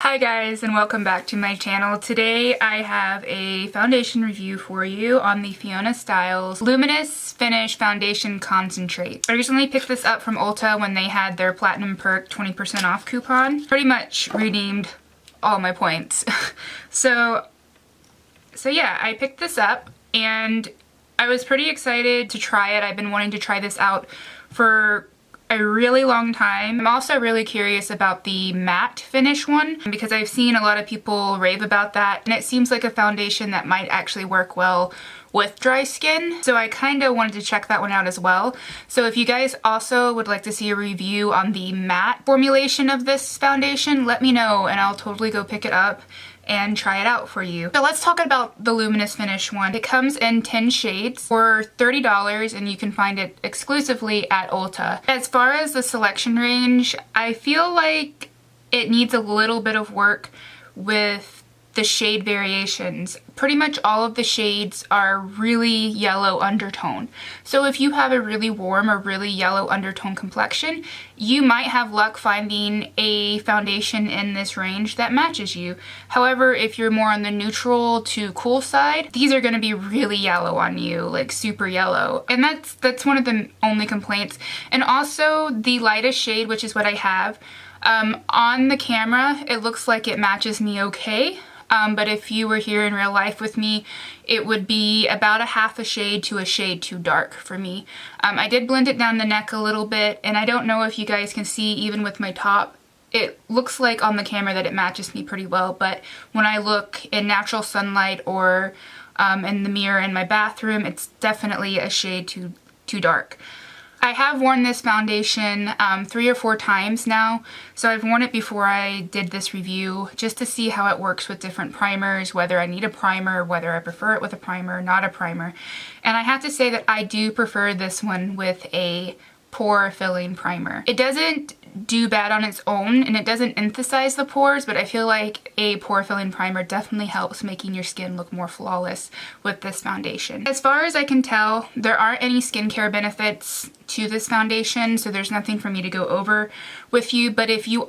Hi guys, and welcome back to my channel. Today I have a foundation review for you on the Fiona Stiles Luminous Finish Foundation Concentrate. I recently picked this up from Ulta when they had their Platinum Perk 20% off coupon. Pretty much redeemed all my points. So yeah, I picked this up and I was pretty excited to try it. I've been wanting to try this out for a really long time. I'm also really curious about the matte finish one because I've seen a lot of people rave about that, and it seems like a foundation that might actually work well with dry skin. So I kind of wanted to check that one out as well. So if you guys also would like to see a review on the matte formulation of this foundation, let me know and I'll totally go pick it up and try it out for you. So let's talk about the Luminous Finish one. It comes in 10 shades for $30 and you can find it exclusively at Ulta. As far as the selection range, I feel like it needs a little bit of work with the shade variations. Pretty much all of the shades are really yellow undertone. So if you have a really warm or really yellow undertone complexion, you might have luck finding a foundation in this range that matches you. However, if you're more on the neutral to cool side, these are gonna be really yellow on you, like super yellow. And that's one of the only complaints. And also the lightest shade, which is what I have, on the camera, it looks like it matches me okay. But if you were here in real life with me, it would be about a half a shade to a shade too dark for me. I did blend it down the neck a little bit, and I don't know if you guys can see even with my top, it looks like on the camera that it matches me pretty well, but when I look in natural sunlight or in the mirror in my bathroom, it's definitely a shade too dark. I have worn this foundation 3 or 4 times now, so I've worn it before I did this review just to see how it works with different primers, whether I need a primer, whether I prefer it with a primer, not a primer. And I have to say that I do prefer this one with a pore filling primer. It doesn't do bad on its own and it doesn't emphasize the pores, but I feel like a pore filling primer definitely helps making your skin look more flawless with this foundation. As far as I can tell, there aren't any skincare benefits to this foundation, so there's nothing for me to go over with you, but if you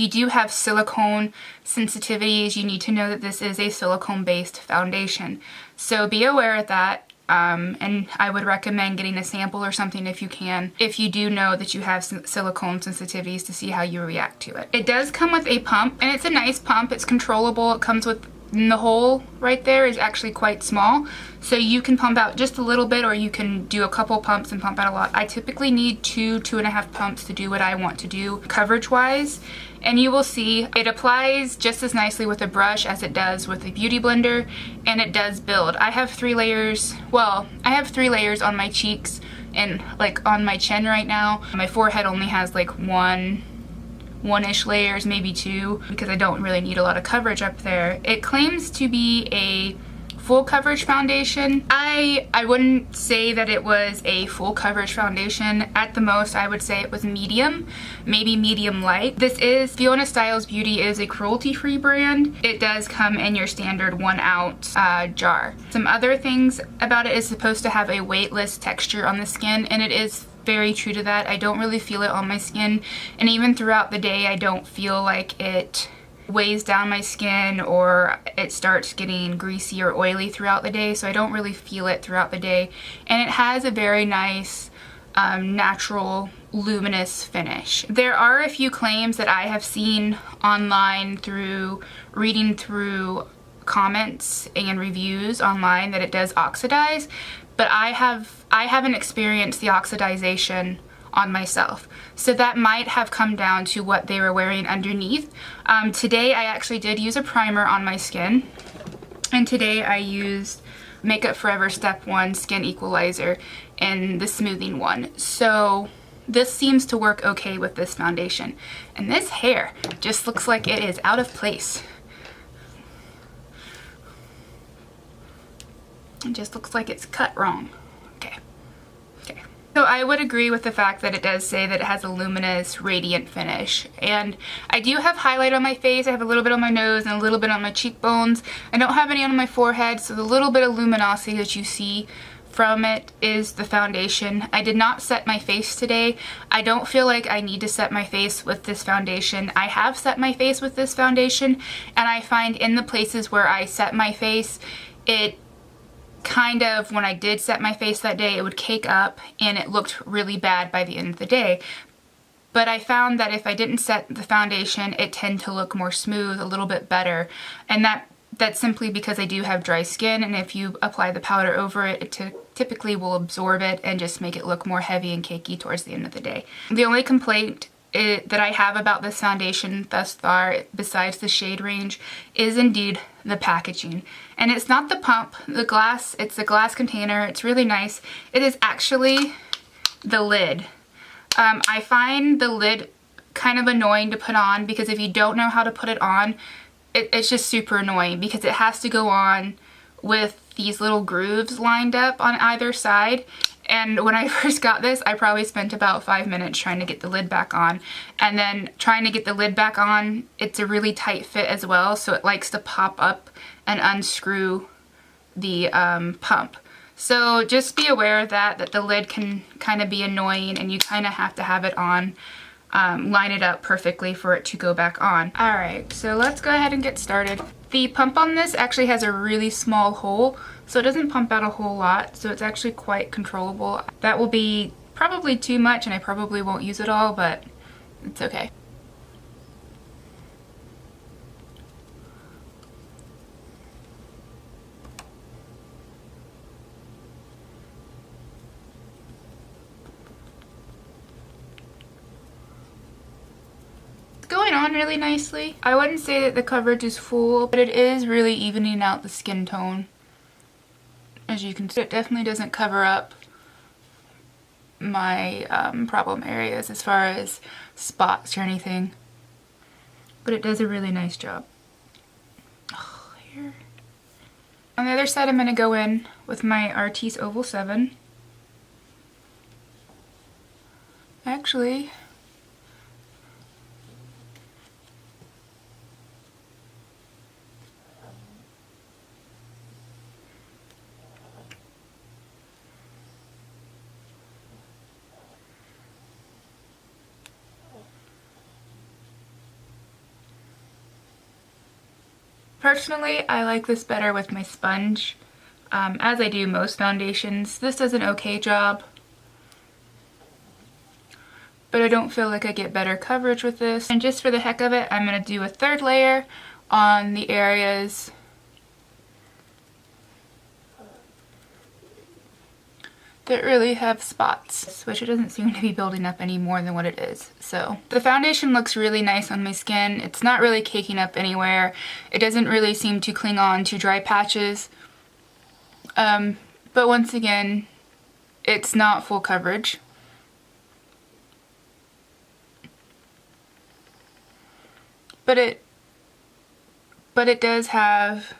do have silicone sensitivities, you need to know that this is a silicone based foundation. So be aware of that. And I would recommend getting a sample or something if you can, if you do know that you have silicone sensitivities, to see how you react to it. It does come with a pump, and it's a nice pump. It's controllable. It comes with, the hole right there is actually quite small, so you can pump out just a little bit or you can do a couple pumps and pump out a lot. I typically need 2.5 pumps to do what I want to do coverage wise, and you will see it applies just as nicely with a brush as it does with a beauty blender, and it does build. I have 3 layers, well, I have 3 layers on my cheeks and like on my chin right now. My forehead only has like one-ish layers, maybe 2, because I don't really need a lot of coverage up there. It claims to be a full coverage foundation. I wouldn't say that it was a full coverage foundation. At the most, I would say it was medium, maybe medium light. This is Fiona Stiles Beauty is a cruelty-free brand. It does come in your standard 1-ounce jar. Some other things about it is supposed to have a weightless texture on the skin, and it is very true to that. I don't really feel it on my skin, and even throughout the day I don't feel like it weighs down my skin or it starts getting greasy or oily throughout the day, so I don't really feel it throughout the day. And it has a very nice natural luminous finish. There are a few claims that I have seen online through reading through comments and reviews online that it does oxidize, but I haven't experienced the oxidization on myself, so that might have come down to what they were wearing underneath. Today I actually did use a primer on my skin, and today I used Makeup Forever Step 1 Skin Equalizer in the smoothing one, so this seems to work okay with this foundation. And this hair just looks like it is out of place. It just looks like it's cut wrong. Okay. So I would agree with the fact that it does say that it has a luminous, radiant finish. And I do have highlight on my face. I have a little bit on my nose and a little bit on my cheekbones. I don't have any on my forehead, so the little bit of luminosity that you see from it is the foundation. I did not set my face today. I don't feel like I need to set my face with this foundation. I have set my face with this foundation, and I find in the places where I set my face, it kind of, when I did set my face that day, it would cake up and it looked really bad by the end of the day. But I found that if I didn't set the foundation, it tended to look more smooth, a little bit better. And that's simply because I do have dry skin, and if you apply the powder over it, it typically will absorb it and just make it look more heavy and cakey towards the end of the day. The only complaint that I have about this foundation thus far, besides the shade range, is indeed the packaging. And it's not the pump, the glass, it's the glass container, it's really nice. It is actually the lid. I find the lid kind of annoying to put on, because if you don't know how to put it on, it's just super annoying, because it has to go on with these little grooves lined up on either side. And when I first got this, I probably spent about 5 minutes trying to get the lid back on. And then trying to get the lid back on, it's a really tight fit as well, so it likes to pop up and unscrew the pump. So just be aware of that the lid can kind of be annoying, and you kind of have to have it on, line it up perfectly for it to go back on. Alright, so let's go ahead and get started. The pump on this actually has a really small hole, so it doesn't pump out a whole lot, so it's actually quite controllable. That will be probably too much, and I probably won't use it all, but it's okay. Going on really nicely. I wouldn't say that the coverage is full, but it is really evening out the skin tone. As you can see, it definitely doesn't cover up my problem areas as far as spots or anything, but it does a really nice job. Oh, here. On the other side, I'm going to go in with my Artis Oval 7. Actually, personally, I like this better with my sponge, as I do most foundations. This does an okay job, but I don't feel like I get better coverage with this. And just for the heck of it, I'm going to do a third layer on the areas that really have spots, which it doesn't seem to be building up any more than what it is. So the foundation looks really nice on my skin. It's not really caking up anywhere. It doesn't really seem to cling on to dry patches. But once again, it's not full coverage. But it does have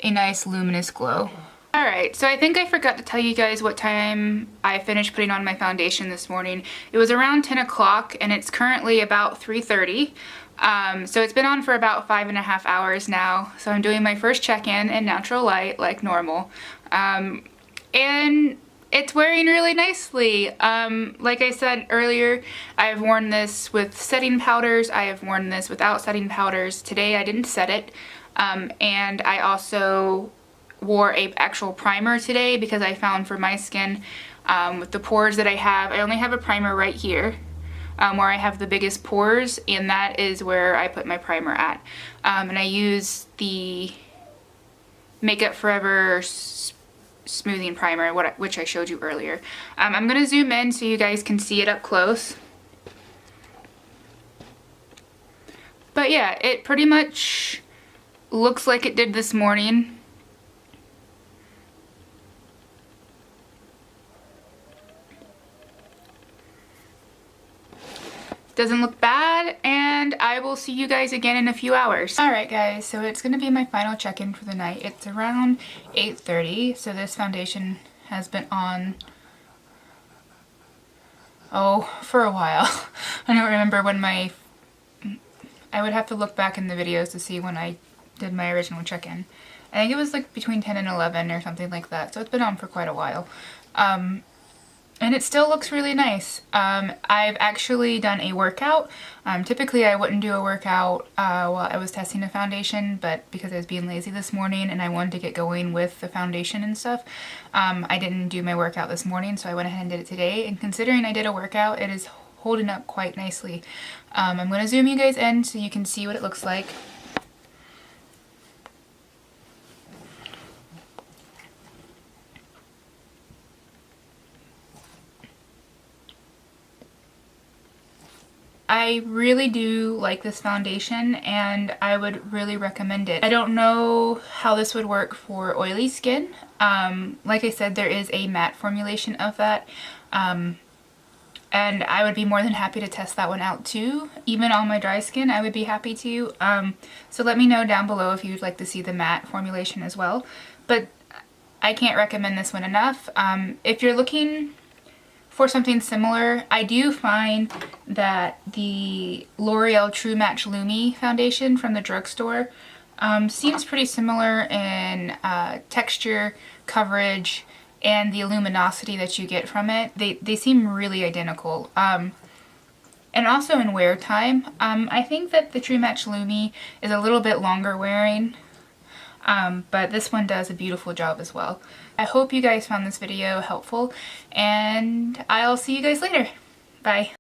a nice luminous glow. Alright, so I think I forgot to tell you guys what time I finished putting on my foundation this morning. It was around 10 o'clock, and it's currently about 3:30. So it's been on for about 5.5 hours now. So I'm doing my first check-in in natural light like normal. And it's wearing really nicely. Like I said earlier, I have worn this with setting powders. I have worn this without setting powders. Today I didn't set it. And I also wore a actual primer today, because I found for my skin, with the pores that I have, I only have a primer right here, where I have the biggest pores, and that is where I put my primer at. And I use the Makeup Forever smoothing primer, which I showed you earlier. I'm going to zoom in so you guys can see it up close. But yeah, it pretty much looks like it did this morning. Doesn't look bad, and I will see you guys again in a few hours. Alright guys, so it's going to be my final check-in for the night. It's around 8:30, so this foundation has been on, for a while. I don't remember when I would have to look back in the videos to see when I did my original check-in. I think it was like between 10 and 11 or something like that, so it's been on for quite a while. And it still looks really nice. I've actually done a workout. Typically I wouldn't do a workout while I was testing a foundation, but because I was being lazy this morning and I wanted to get going with the foundation and stuff, I didn't do my workout this morning, so I went ahead and did it today. And considering I did a workout, it is holding up quite nicely. I'm going to zoom you guys in so you can see what it looks like. I really do like this foundation and I would really recommend it. I don't know how this would work for oily skin. Like I said, there is a matte formulation of that. And I would be more than happy to test that one out too. Even on my dry skin, I would be happy to. So let me know down below if you'd like to see the matte formulation as well. But I can't recommend this one enough. If you're looking for something similar, I do find that the L'Oreal True Match Lumi foundation from the drugstore seems pretty similar in texture, coverage, and the luminosity that you get from it. They seem really identical. And also in wear time. I think that the True Match Lumi is a little bit longer wearing, but this one does a beautiful job as well. I hope you guys found this video helpful, and I'll see you guys later. Bye.